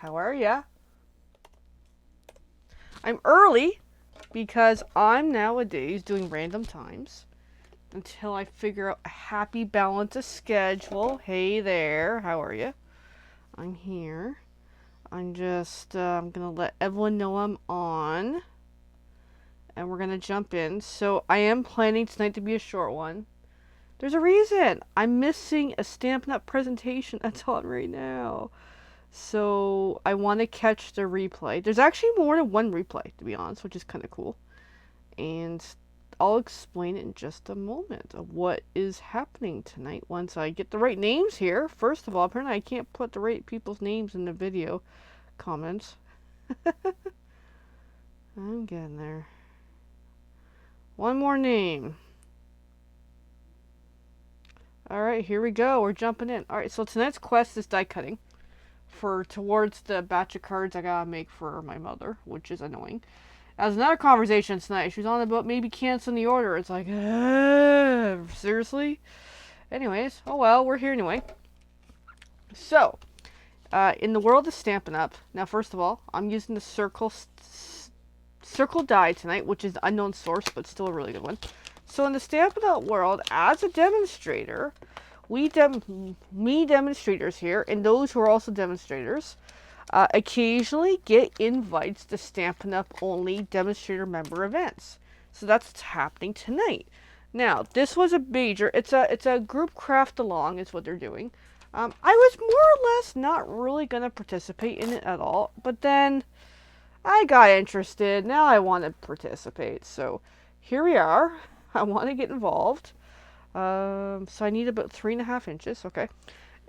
How are ya? I'm early because I'm nowadays doing random times until I figure out a happy balance of schedule. Hey there, how are you? I'm here. I'm gonna let everyone know I'm on, and we're gonna jump in. So I am planning tonight to be a short one. There's a reason. I'm missing a Stampin' Up! Presentation that's on right now. So I want to catch the replay. There's actually more than one replay, to be honest, which is kind of cool. And I'll explain it in just a moment of what is happening tonight once I get the right names here. First of all, apparently I can't put the right people's names in the video comments. I'm getting there. One more name. Alright, here we go. We're jumping in. Alright, so tonight's quest is die cutting towards the batch of cards I gotta make for my mother, which is annoying. As another conversation tonight, she was on about maybe canceling the order. It's like, seriously? Anyways, oh well, we're here anyway. So, in the world of Stampin' Up, now first of all, I'm using the circle die tonight, which is unknown source, but still a really good one. So in the Stampin' Up world, as a demonstrator, me demonstrators here, and those who are also demonstrators, occasionally get invites to Stampin' Up! Only demonstrator member events. So that's what's happening tonight. Now, this was a major, it's a group craft along is what they're doing. I was more or less not really going to participate in it at all, but then I got interested. Now I want to participate. So here we are. I want to get involved. So I need about 3.5 inches, okay?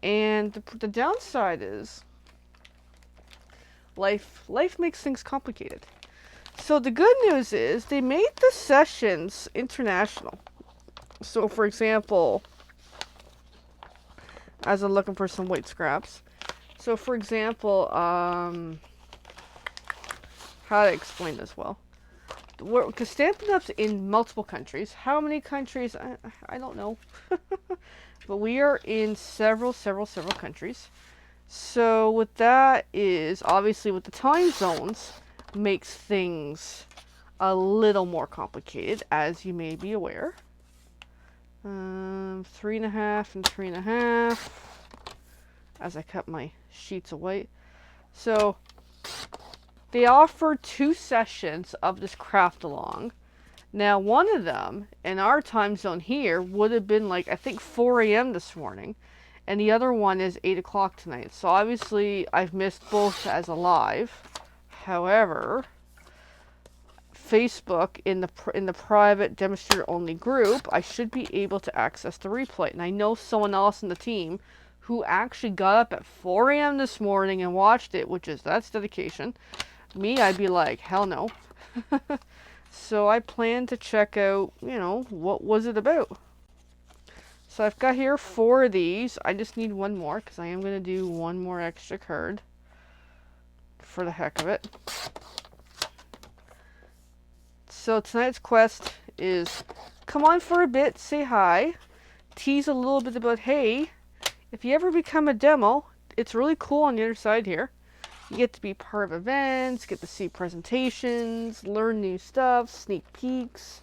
And the downside is life makes things complicated. So the good news is they made the sessions international. So for example, as I'm looking for some white scraps. So for example, how to explain this well? Because Stampin' Up's in multiple countries. How many countries? I don't know. But we are in several countries. So what that is, obviously with the time zones, makes things a little more complicated, as you may be aware. 3.5 and 3.5 as I cut my sheets of white. So they offer 2 sessions of this craft along. Now one of them in our time zone here would have been like I think 4 a.m. this morning, and the other one is 8 o'clock tonight. So obviously I've missed both as a live. However, Facebook in the private demonstrator only group, I should be able to access the replay. And I know someone else in the team who actually got up at 4 a.m. this morning and watched it, that's dedication. Me, I'd be like, hell no. So I plan to check out, what was it about. So I've got here 4 of these. I just need one more because I am going to do one more extra card for the heck of it. So tonight's quest is come on for a bit, say hi, tease a little bit about, hey, if you ever become a demo, it's really cool on the other side here. You get to be part of events, get to see presentations, learn new stuff, sneak peeks,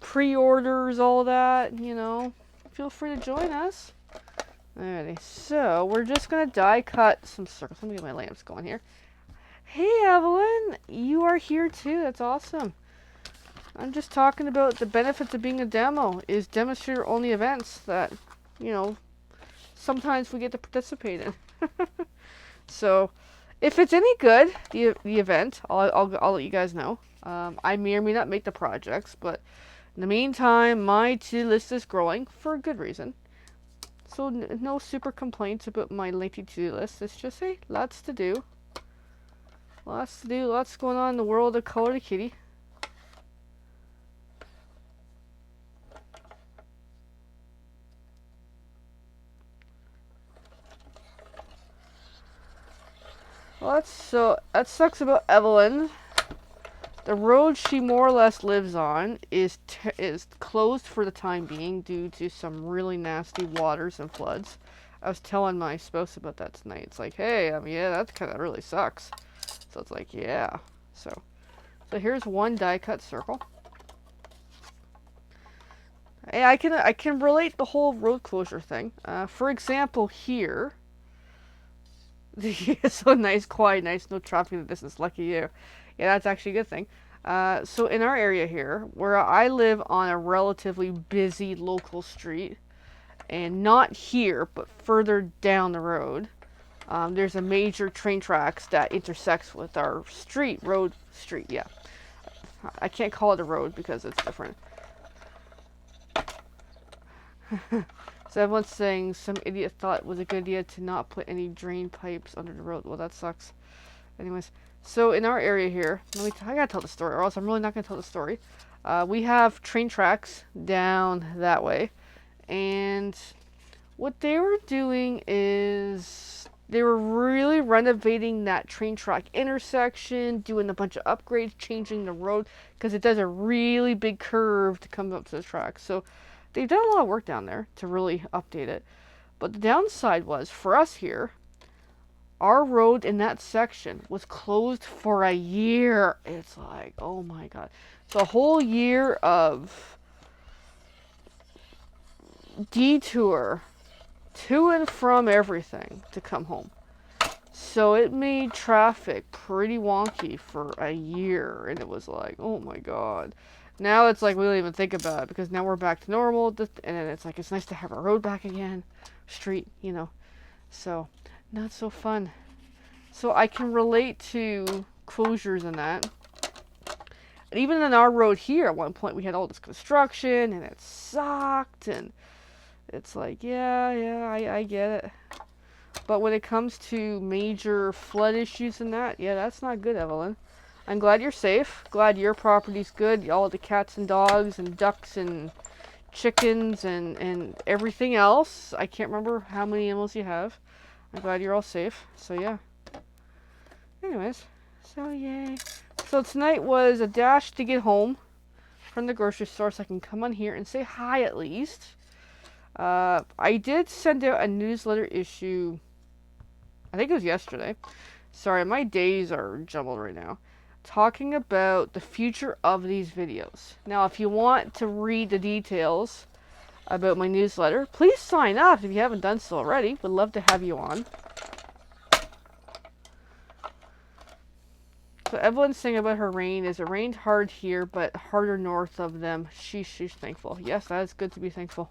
pre-orders, all that, Feel free to join us. Alrighty, so we're just going to die cut some circles. Let me get my lamps going here. Hey, Evelyn, you are here too. That's awesome. I'm just talking about the benefits of being a demo is demonstrator only events that, sometimes we get to participate in. So, if it's any good, the event, I'll let you guys know. I may or may not make the projects, but in the meantime, my to-do list is growing for a good reason. So no super complaints about my lengthy to-do list. It's just, hey, lots to do. Lots to do, lots going on in the world of Color the Kitty. Well, that sucks about Evelyn. The road she more or less lives on is closed for the time being due to some really nasty waters and floods. I was telling my spouse about that tonight. It's like, hey, yeah, that kind of really sucks. So it's like, yeah. So here's one die cut circle. Hey, I can relate the whole road closure thing. For example, here. So nice, quiet, nice, no traffic in the distance. Lucky you. Yeah, that's actually a good thing. So in our area here, where I live on a relatively busy local street, and not here, but further down the road, there's a major train tracks that intersects with our street, yeah. I can't call it a road because it's different. So everyone's saying some idiot thought it was a good idea to not put any drain pipes under the road. Well, that sucks. Anyways, so in our area here, I gotta tell the story, or else I'm really not gonna tell the story. We have train tracks down that way, and what they were doing is they were really renovating that train track intersection, doing a bunch of upgrades, changing the road, because it does a really big curve to come up to the track. So they've done a lot of work down there to really update it. But the downside was, for us here, our road in that section was closed for a year. It's like, oh my god. It's a whole year of detour to and from everything to come home. So it made traffic pretty wonky for a year, and it was like, oh my god. Now it's like we don't even think about it because now we're back to normal, and then it's like it's nice to have a road back again, street, you know. So not so fun. So I can relate to closures and that. And even in our road here, at one point we had all this construction, and it sucked, and it's like, yeah, I get it. But when it comes to major flood issues and that, yeah, that's not good, Evelyn. I'm glad you're safe. Glad your property's good. All the cats and dogs and ducks and chickens and everything else. I can't remember how many animals you have. I'm glad you're all safe. So, yeah. Anyways, so yay. So tonight was a dash to get home from the grocery store so I can come on here and say hi at least. I did send out a newsletter issue, I think it was yesterday. Sorry, my days are jumbled right now. Talking about the future of these videos. Now, if you want to read the details about my newsletter, please sign up if you haven't done so already. Would love to have you on. So Evelyn's saying about her rain is it rained hard here, but harder north of them. She's thankful. Yes, that is good to be thankful.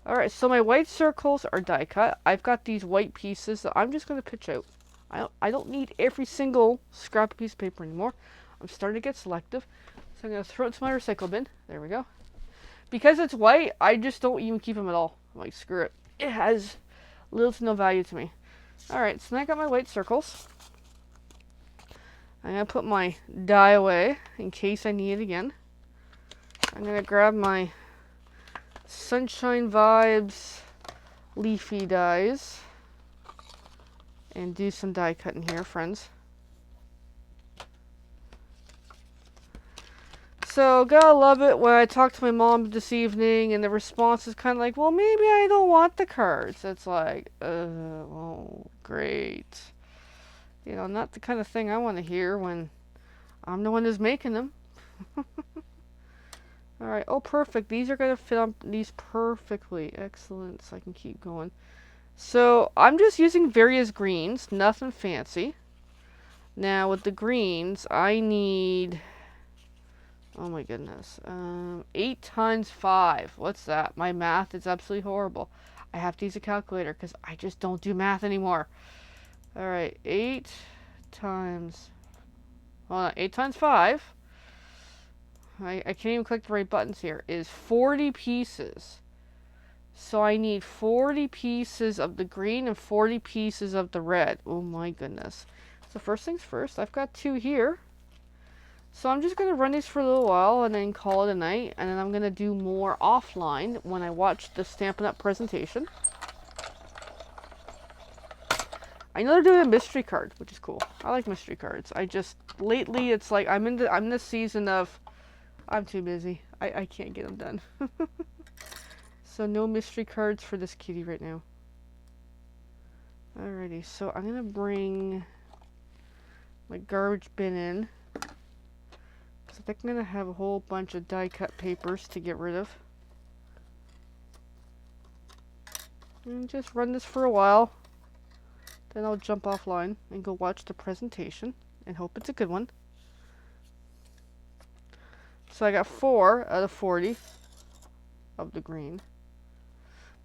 Alright, so my white circles are die cut. I've got these white pieces that I'm just going to pitch out. I don't need every single scrap piece of paper anymore. I'm starting to get selective. So I'm going to throw it to my recycle bin. There we go. Because it's white, I just don't even keep them at all. I'm like, screw it. It has little to no value to me. Alright, so now I got my white circles. I'm going to put my die away in case I need it again. I'm going to grab my Sunshine Vibes leafy dies and do some die cutting here, friends. So, gotta love it when I talked to my mom this evening and the response is kind of like, well, maybe I don't want the cards. It's like, oh, great. You know, not the kind of thing I want to hear when I'm the one who's making them. Alright, oh perfect. These are going to fit on these perfectly. Excellent, so I can keep going. So, I'm just using various greens, nothing fancy. Now, with the greens, I need, oh my goodness, 8 times 5. What's that? My math is absolutely horrible. I have to use a calculator because I just don't do math anymore. Alright, 8 times, hold on, 8 times 5. I can't even click the right buttons here, is 40 pieces. So I need 40 pieces of the green and 40 pieces of the red. Oh my goodness. So first things first, I've got 2 here. So I'm just going to run these for a little while and then call it a night. And then I'm going to do more offline when I watch the Stampin' Up! Presentation. I know they're doing a mystery card, which is cool. I like mystery cards. I just, lately it's like I'm in this season of I'm too busy. I can't get them done. So no mystery cards for this kitty right now. Alrighty, so I'm gonna bring my garbage bin in. So I think I'm gonna have a whole bunch of die cut papers to get rid of. And just run this for a while. Then I'll jump offline and go watch the presentation and hope it's a good one. So I got 4 out of 40 of the green.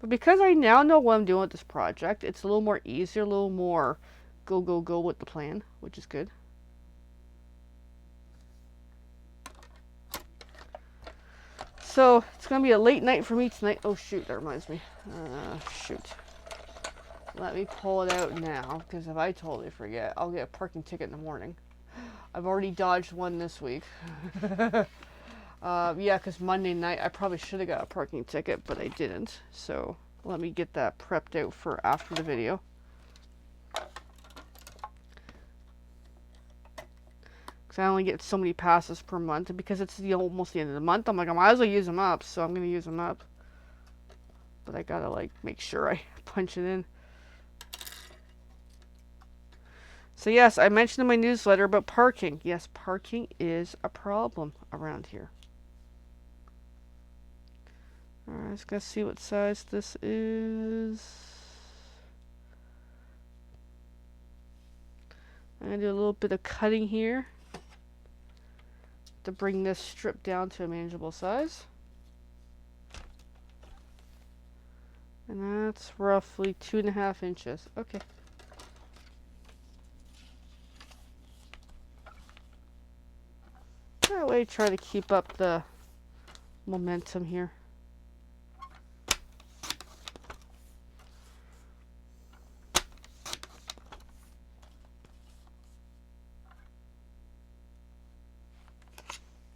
But because I now know what I'm doing with this project, it's a little more easier, a little more go, go, go with the plan, which is good. So it's going to be a late night for me tonight. Oh shoot, that reminds me. Shoot. Let me pull it out now, because if I totally forget, I'll get a parking ticket in the morning. I've already dodged one this week. Yeah, because Monday night I probably should have got a parking ticket, but I didn't. So let me get that prepped out for after the video. Because I only get so many passes per month, and because it's almost the end of the month, I'm like, I might as well use them up, so I'm going to use them up. But I gotta, like, make sure I punch it in. So yes, I mentioned in my newsletter about parking. Yes, parking is a problem around here. Alright, just gotta see what size this is. I'm gonna do a little bit of cutting here to bring this strip down to a manageable size. And that's roughly 2.5 inches. Okay. That way, try to keep up the momentum here.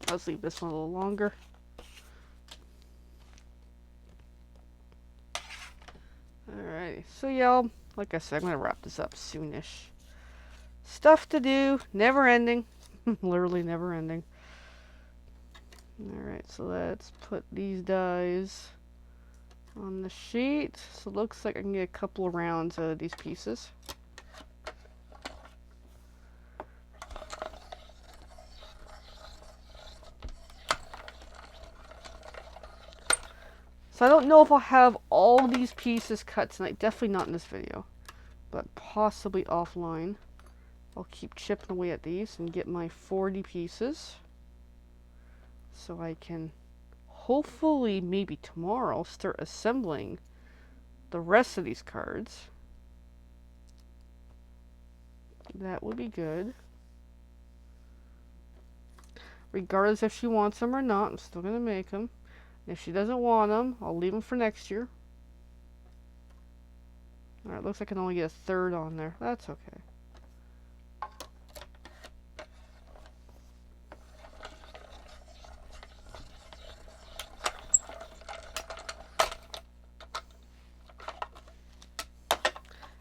Let's leave this one a little longer. Alright, so yeah, like I said, I'm gonna wrap this up soonish. Stuff to do, never ending. Literally never ending. Alright, so let's put these dies on the sheet. So it looks like I can get a couple of rounds out of these pieces. So I don't know if I'll have all these pieces cut tonight. Definitely not in this video, but possibly offline. I'll keep chipping away at these and get my 40 pieces. So I can hopefully maybe tomorrow start assembling the rest of these cards. That would be good. Regardless if she wants them or not, I'm still going to make them. And if she doesn't want them, I'll leave them for next year. Alright, looks like I can only get a third on there. That's okay.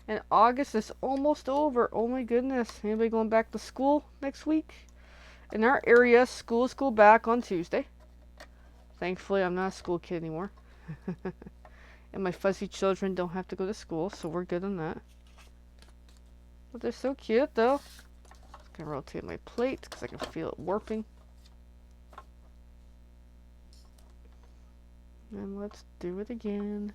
And August is almost over. Oh my goodness. Anybody going back to school next week? In our area, school back on Tuesday. Thankfully, I'm not a school kid anymore. And my fuzzy children don't have to go to school, so we're good on that. But they're so cute, though. Just gonna rotate my plate because I can feel it warping. And let's do it again.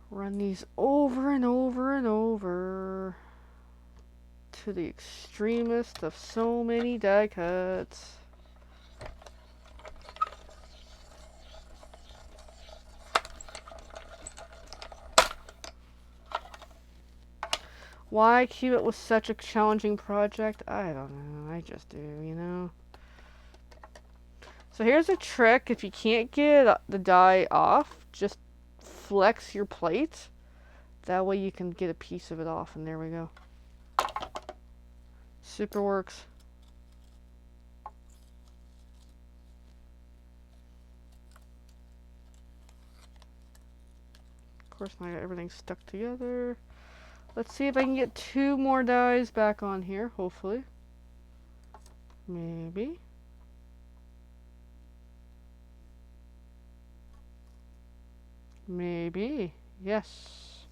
Run these over and over and over to the extremest of so many die cuts. Why keep it with such a challenging project? I don't know. I just do, you know. So here's a trick. If you can't get the die off, just flex your plate. That way you can get a piece of it off, and there we go. Super works. Of course, now I got everything stuck together. Let's see if I can get 2 more dies back on here, hopefully. Maybe. Maybe. Yes.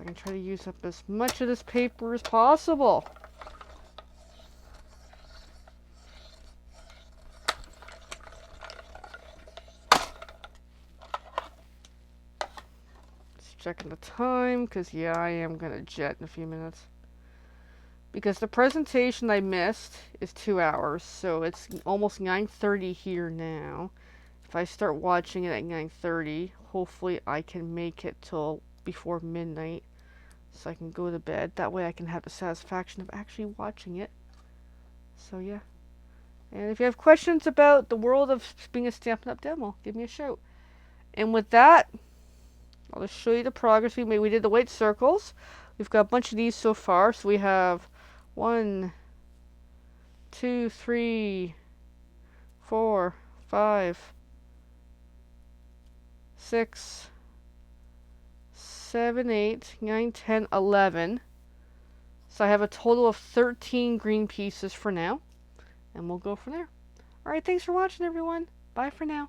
So I can try to use up as much of this paper as possible. Just checking the time, because yeah, I am going to jet in a few minutes. Because the presentation I missed is 2 hours, so it's almost 9:30 here now. If I start watching it at 9:30, hopefully I can make it till before midnight, so I can go to bed. That way I can have the satisfaction of actually watching it. So yeah. And if you have questions about the world of being a Stampin' Up! Demo, give me a shout. And with that, I'll just show you the progress we made. We did the white circles. We've got a bunch of these so far. So we have 1, 2, 3, 4, 5, 6, 7, 8, 9, 10, 11. So I have a total of 13 green pieces for now. And we'll go from there. Alright, thanks for watching, everyone. Bye for now.